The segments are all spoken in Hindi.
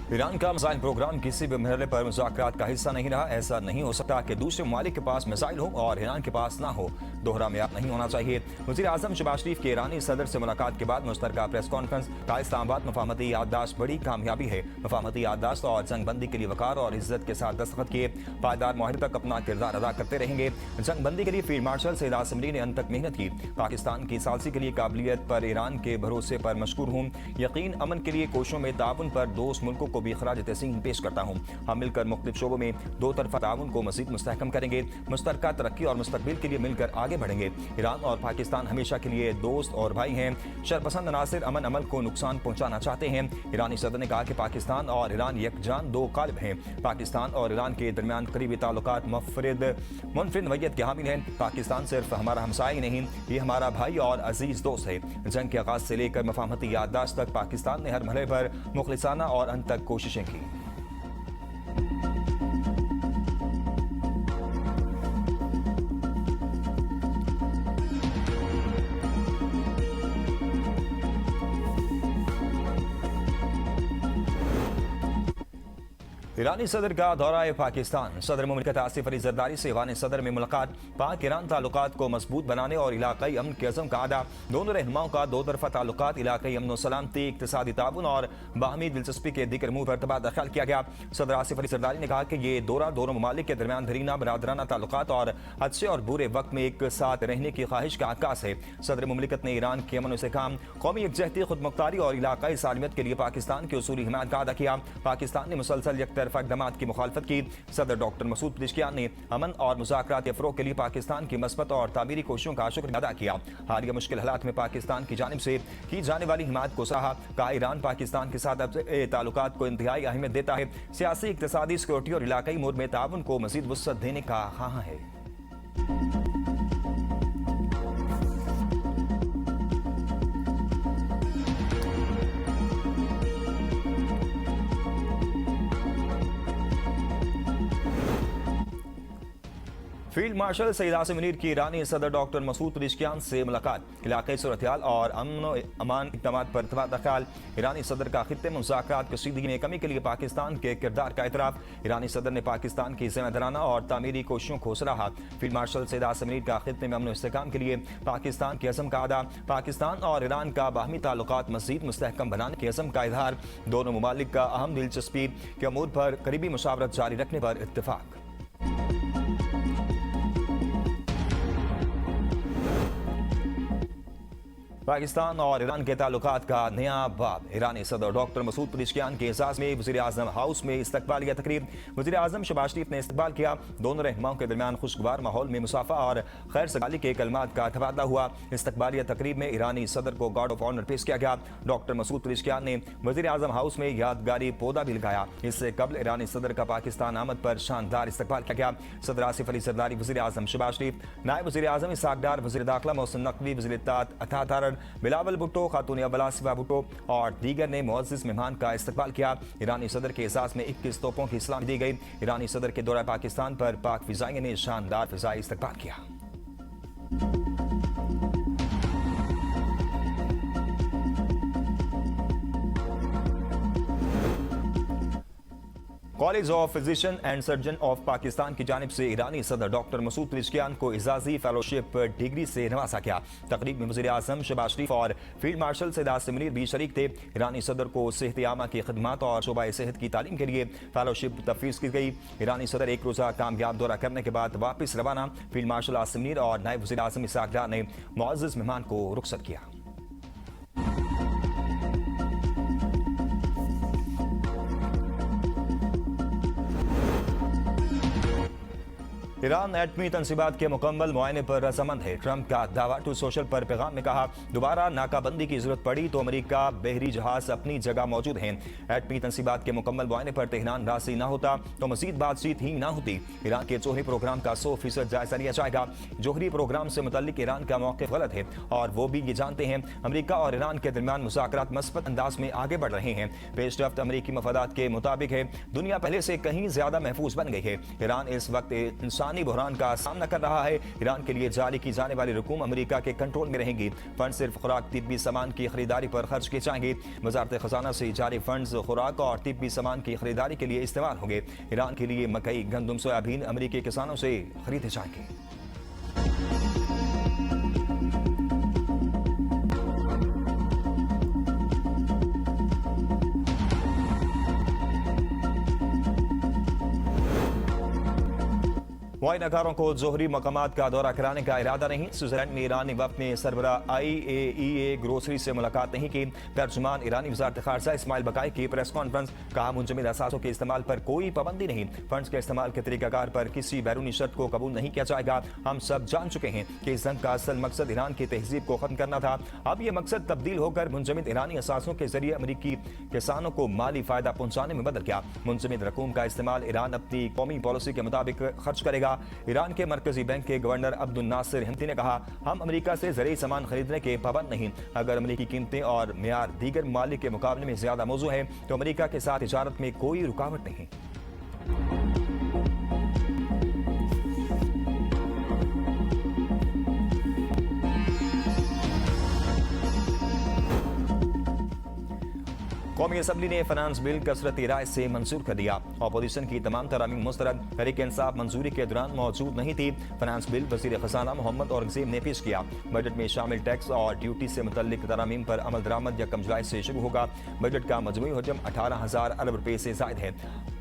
ईरान का मिसाइल प्रोग्राम किसी भी मरहले पर मुज़ाकरात का हिस्सा नहीं रहा। ऐसा नहीं हो सकता कि दूसरे ममालिक के पास मिसाइल हो और ईरान के पास ना हो। दोहरा मेयार नहीं होना चाहिए। वज़ीर आज़म शहबाज शरीफ के ईरानी सदर से मुलाकात के बाद मुश्तरका प्रेस कॉन्फ्रेंस का इस्लामाबाद मफाहमती याददाश्त बड़ी कामयाबी है। मफाहमती याददाश्त और जंगबंदी के लिए वकार और इज्जत के साथ दस्तखत किए पायदार माहिर तक अपना किरदार अदा करते रहेंगे। जंगबंदी के लिए फील्ड मार्शल सैयद आसिम अली ने अंत तक मेहनत की। पाकिस्तान की सालसी के लिए काबिलियत पर ईरान के भरोसे पर मशकूर हूँ। यकीन अमन के लिए कोशिशों में ताउन पर दोस्त मुल्कों को भी खराज तहसीन पेश करता हूँ। हम मिलकर मुख्तलिफ शोबों में दो तरफा ताउन को मजीद मुस्तहकम करेंगे। मुश्तरका तरक्की और मुस्तकबिल के लिए मिलकर आगे बढ़ेंगे। ईरान और पाकिस्तान हमेशा के लिए दोस्त और भाई हैं। शरपसंद अनासिर अमन अमल को नुकसान पहुंचाना चाहते हैं। ईरानी सदर ने कहा कि पाकिस्तान और ईरान यकजान दो कालिब हैं। पाकिस्तान और ईरान के दरमियान करीबी ताल्लुकात मुनफरिद नवैयत के हामिल हैं। पाकिस्तान सिर्फ हमारा हमसाया ही नहीं, ये हमारा भाई और अजीज दोस्त है। जंग के आगाज से लेकर मफाहमती याददाश्त तक पाकिस्तान ने हर मरहले पर मुखलिसाना और अंत तक कोशिशें की। ईरानी सदर का दौरा पाकिस्तान। सदर मुमलिकत आसिफ अली जरदारी से ईवान सदर में मुलाकात। पाक ईरान ताल्लुकात को मजबूत बनाने और इलाकाई अमन के अज़म का अदा। दोनों रहनुमाओं का दो तरफा ताल्लुकात, इलाकाई अमन सलामती, इक्तिसादी ताउन और बाहमी दिलचस्पी के दिक्र मुँह पर तबादला ख्याल किया गया। सदर आसिफ अली जरदारी ने कहा कि ये दौरा दोनों ममालिक के दरमियान दरीना बरादराना ताल्लुकात और अच्छे और बुरे वक्त में एक साथ रहने की ख्वाहिश का आकाश है। सदर मुमलिकत ने ईरान के अमन से काम, कौमी यकजहती, खुदमुख्तारी और इलाकाई सालमियत के लिए पाकिस्तान की उसूली हिमायत का अदा किया। पाकिस्तान ने मुसलसल यकतरफा इक़दामात की मुखालफत की। सदर डॉक्टर मसूद पेज़ेश्कियान ने अमन और मुज़ाकरात के फ़रोग़ के लिए पाकिस्तान की मस्बत और तामीरी कोशिशों का शुक्र अदा किया। हालिया मुश्किल हालात में पाकिस्तान की जानिब से की जाने वाली हिमायत को सराहा। कहा ईरान पाकिस्तान के साथ ताल्लुकात को इंतहाई अहमियत देता है। सियासी, इक़्तिसादी, सिक्योरिटी और इलाकाई उमूर में ताउन को मज़ीद वुसअत देने का ख़्वाह है। फील्ड मार्शल सैयद आसिम अली की ईरानी सदर डॉक्टर मसूद पेज़ेश्कियान से मुलाकात। इलाकाई सूरत-ए-हाल और अमन अमान इक़दामात पर तबादला ख्याल। ईरानी सदर का खित्ते में मुज़ाकरात कशीदगी में कमी के लिए पाकिस्तान के किरदार का एतराफ़। ईरानी सदर ने पाकिस्तान की ज़िम्मेदाराना और तामीरी कोशिशों को सराहा। फील्ड मार्शल सैयद आसिम अली का खित्ते में अमन इस्तेहकाम के लिए पाकिस्तान के अज़म का अदा। पाकिस्तान और ईरान का बाहमी ताल्लुकात मज़ीद मुस्तहकम बनाने के अज़म का इज़हार। दोनों ममालिक का अहम दिलचस्पी के अमूर पर करीबी मुशावरत जारी रखने पर इत्तेफाक। पाकिस्तान और ईरान के ताल्लुकात का नया बाब। ईरानी सदर डॉक्टर मसूद पेज़ेश्कियान के एजाज़ में वज़ीर आज़म हाउस में इस्तकबालिया तकरीब। वज़ीर आज़म शहबाज शरीफ ने इस्तकबाल किया। दोनों रहनुमाओं के दरमियान खुशगवार माहौल में मुसाफा और खैर सगाली के कलमात का तबादला हुआ। इस्तकबालिया तकरीब में ईरानी सदर को गार्ड ऑफ ऑनर पेश किया गया। डॉक्टर मसूद पेज़ेश्कियान ने वज़ीर आज़म हाउस में यादगारी पौधा भी लगाया। इससे कबल ईरानी सदर का पाकिस्तान आमद पर शानदार इस्तकबाल किया गया। सदर आसिफ अली जरदारी, वज़ीर आज़म शहबाज शरीफ, नायब वज़ीर आज़म इसहाक डार, वज़ीर दाखिला मोहसिन नकवी, वज़ीर इत्तेहाद अता तारड़, बिलावल भुट्टो, खातून अव्वल आसिफा भुट्टो और दीगर ने मुअज़्ज़िज़ मेहमान का इस्तकबाल किया। ईरानी सदर के एजाज़ में 21 तोपों की सलामी दी गई। ईरानी सदर के दौरा पाकिस्तान पर पाक फ़िज़ाइयों ने शानदार फ़िज़ाई इस्तकबाल किया। College of physician and surgeon of Pakistan की जानिब से ईरानी सदर डॉक्टर मसूद पेज़ेश्कियान को इजाज़ी फेलोशिप डिग्री से नवाजा गया। तकरीब में वज़ीर आज़म शहबाज शरीफ और फील्ड मार्शल सैयद आसिम अली भी शरीक थे। ईरानी सदर को सेहत आमा की खदमात और शोबा सेहत की तालीम के लिए फेलोशिप तफवीज़ की गई। ईरानी सदर एक रोज़ा कामयाब दौरा करने के बाद वापस रवाना। फील्ड मार्शल आसिम अली और नायब वज़ीर आज़म इसहाक डार ने मुअज़्ज़िज़ मेहमान को रुखसत किया। ईरान एटमी तनसीबात के मुकम्मल मुआयने पर रजामंद है। ट्रंप का दावा टू सोशल पर पैगाम में कहा, दोबारा नाकाबंदी की जरूरत पड़ी तो अमरीका बहरी जहाज अपनी जगह मौजूद हैं। एटमी तनसीबात के मुकम्मल मुआयने पर तेहरान राजी न होता तो मजीद बातचीत ही न होती। ईरान के जोहरी प्रोग्राम का 100% जायजा लिया जाएगा। जोहरी प्रोग्राम से मुतल्लिक ईरान का मौक़िफ़ गलत है और वो भी ये जानते हैं। अमरीका और ईरान के दरमियान मुज़ाकरात मस्बत अंदाज में आगे बढ़ रहे हैं। पेशरफ्त अमरीकी मफादात के मुताबिक है। दुनिया पहले से कहीं ज्यादा महफूज बन गई है। ईरान इस वक्त इंसान ईरानी बहरान का सामना कर रहा है। ईरान के लिए जारी की जाने वाली रकूम अमेरिका के कंट्रोल में रहेंगी। फंड सिर्फ खुराक, तिब्बी सामान की खरीदारी पर खर्च किए जाएंगे। वजारत खजाना से जारी फंड्स खुराक और तिब्बी सामान की खरीदारी के लिए इस्तेमाल होंगे। ईरान के लिए मकई, गंदम, सोयाबीन अमेरिकी किसानों से खरीदे जाएंगे। मुआयनाकारों को जोहरी मकामात का दौरा कराने का इरादा नहीं। स्विट्जरलैंड में ईरानी वफ्द ने सरबरा IAEA ग्रोसरी से मुलाकात नहीं की। तर्जुमान ईरानी वजारत खारजा इस्माइल बकाई की प्रेस कॉन्फ्रेंस, कहा मुंजमद असासों के इस्तेमाल पर कोई पाबंदी नहीं। फंड्स के इस्तेमाल के तरीकाकार पर किसी बैरूनी शर्त को कबूल नहीं किया जाएगा। हम सब जान चुके हैं कि इस जंग का असल मकसद ईरान की तहजीब को खत्म करना था। अब यह मकसद तब्दील होकर मुंजमद ईरानी असासों के जरिए अमरीकी किसानों को माली फायदा पहुंचाने में बदल गया। मुंजमद रकूम का इस्तेमाल ईरान अपनी कौमी पॉलिसी के मुताबिक खर्च करेगा। ईरान के मरकजी बैंक के गवर्नर अब्दुल नासिर हिमती ने कहा, हम अमेरिका से ज़रूरी सामान खरीदने के पाबंद नहीं। अगर अमेरिकी कीमतें और मेयार दीगर ममालिक के मुकाबले में ज्यादा मौजूद है तो अमेरिका के साथ तिजारत में कोई रुकावट नहीं। कौमी असम्बली ने फाइनेंस बिल कसरती राय से मंजूर कर दिया। अपोजिशन की तमाम तरामीम मुस्तरद, तहरीक इंसाफ मंजूरी के दौरान मौजूद नहीं थी। फाइनेंस बिल वजीर खजाना मोहम्मद औरंगजेब ने पेश किया। बजट में शामिल टैक्स और ड्यूटी से मुतल्लिक तरामीम पर अमल दरामद 1 जुलाई से शुरू होगा। बजट का मजमूई हजम 18,000 अरब रुपए से जायद है।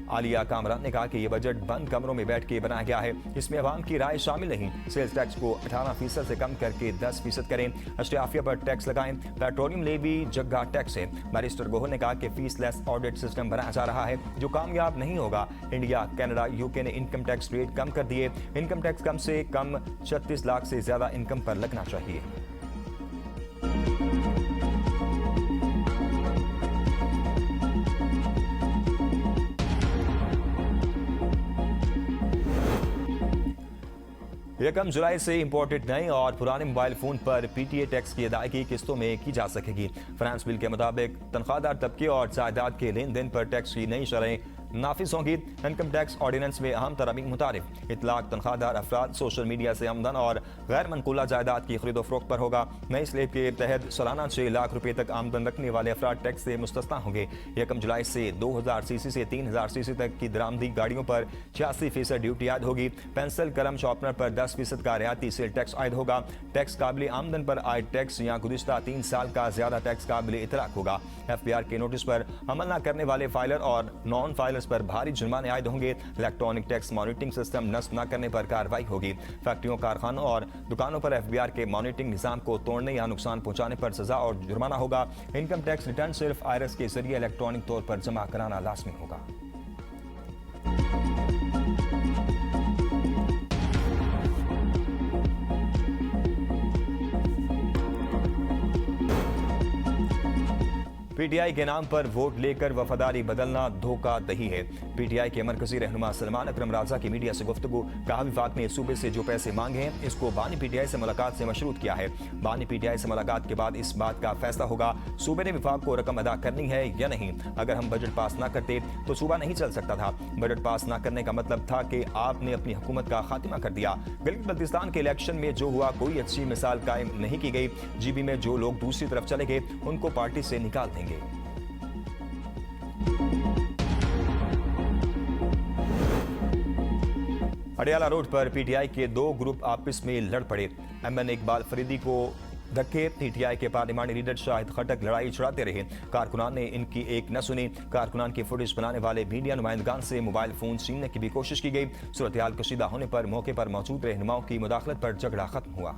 आलिया कामरान ने कहा कि यह बजट बंद कमरों में बैठ के बनाया गया है। इसमें अवाम की राय शामिल नहीं। सेल्स टैक्स को 18% से कम करके 10% करें। अशराफिया पर टैक्स लगाएं। पेट्रोलियम लेवी जगह टैक्स है। बैरिस्टर गोहर ने कहा कि फीसलेस ऑडिट सिस्टम बनाया जा रहा है जो कामयाब नहीं होगा। इंडिया, कनाडा, यूके ने इनकम टैक्स रेट कम कर दिए। इनकम टैक्स कम से कम 36 लाख से ज्यादा इनकम पर लगना चाहिए। यकम जुलाई से इंपोर्टेड नए और पुराने मोबाइल फोन पर PTA टैक्स की अदायगी किस्तों में की जा सकेगी। फाइनेंस बिल के मुताबिक तनख्वाहदार तबके और जायदाद के लेन देन पर टैक्स की नई शरहें नाफिज होंगी। इनकम टैक्स ऑर्डिनेंस में अहम तरामीम मुतारिफ। इतलाक तनख्वाहदार अफराद सोशल मीडिया से आमदन और गैर मनकूला जायदाद की खरीदो फरोख्त पर होगा। नई स्लेब के तहत सालाना 6 लाख रुपए तक आमदन रखने वाले अफराद टैक्स से मुस्तस्ना होंगे। 1 जुलाई से 2000 सीसी से 3000 सीसी तक की दरामदी गाड़ियों पर 86% ड्यूटी आयद होगी। पेंसिल कलम शॉर्पनर पर 10% का रियायती सेल टैक्स आयद होगा। टैक्स काबिल आमदन पर आयद टैक्स या गुज़िश्ता 3 साल का ज्यादा टैक्स काबिल इतलाक होगा। FBR के नोटिस पर अमल न करने वाले फाइलर और नॉन फाइलर्स पर भारी जुर्माने आयद होंगे। इलेक्ट्रॉनिक टैक्स मॉनिटरिंग सिस्टम नस्ब न करने पर कार्रवाई होगी। फैक्ट्रियों, कारखानों और दुकानों पर FBR के मॉनिटरिंग निजाम को तोड़ने या नुकसान पहुंचाने पर सजा और जुर्माना होगा। इनकम टैक्स रिटर्न सिर्फ IRS के जरिए इलेक्ट्रॉनिक तौर पर जमा कराना लाजमी होगा। PTI के नाम पर वोट लेकर वफादारी बदलना धोखा दही है। PTI के मरकजी रहनुमा सलमान अकरम राजा की मीडिया से गुफ्तगू, कहा विफाक ने सूबे से जो पैसे मांगे हैं इसको बानी PTI से मुलाकात से मशरूत किया है। बानी PTI से मुलाकात के बाद इस बात का फैसला होगा सूबे ने विफाक को रकम अदा करनी है या नहीं। अगर हम बजट पास न करते तो सूबा नहीं चल सकता था। बजट पास न करने का मतलब था कि आपने अपनी हुकूमत का खात्मा कर दिया। गिलगित बल्तिस्तान के इलेक्शन में जो हुआ कोई अच्छी मिसाल कायम नहीं की गई। GB में जो लोग दूसरी तरफ चले गए उनको पार्टी से निकाल देंगे। अडियाला रोड पर PTI के 2 ग्रुप आपस में लड़ पड़े। MN इकबाल फरीदी को धक्के। PTI के पार्लिमानी लीडर शाहिद खटक लड़ाई छुड़ाते रहे। कारकुनान ने इनकी एक न सुनी। कारकुनान की फुटेज बनाने वाले मीडिया नुमाइंदगान से मोबाइल फोन छीनने की भी कोशिश की गई। सूरत हाल कशीदा होने पर मौके पर मौजूद रहनुमाओं की मुदाखलत पर झगड़ा खत्म हुआ।